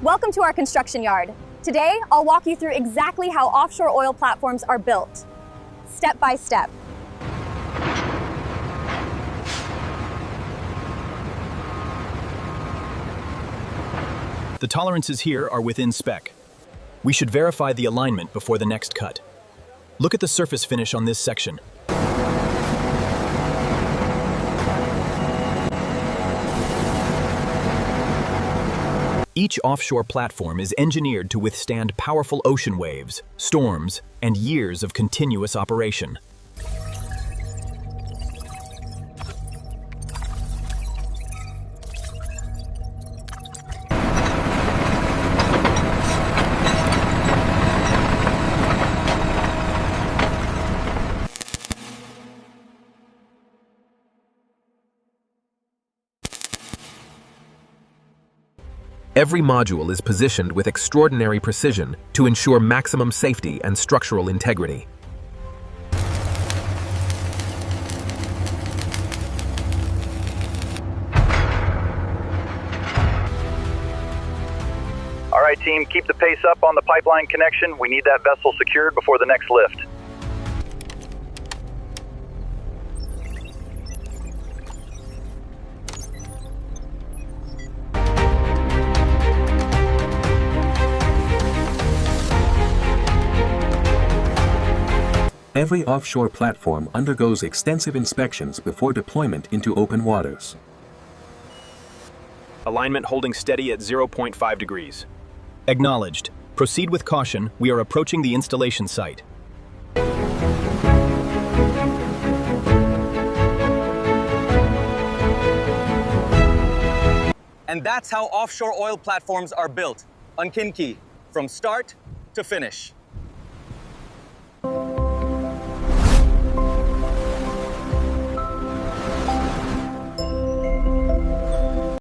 Welcome to our construction yard. Today, I'll walk you through exactly how offshore oil platforms are built, step by step. The tolerances here are within spec. We should verify the alignment before the next cut. Look at the surface finish on this section. Each offshore platform is engineered to withstand powerful ocean waves, storms, and years of continuous operation. Every module is positioned with extraordinary precision to ensure maximum safety and structural integrity. All right, team, keep the pace up on the pipeline connection. We need that vessel secured before the next lift. Every offshore platform undergoes extensive inspections before deployment into open waters. Alignment holding steady at 0.5 degrees. Acknowledged. Proceed with caution. We are approaching the installation site. And that's how offshore oil platforms are built, unkinky, from start to finish.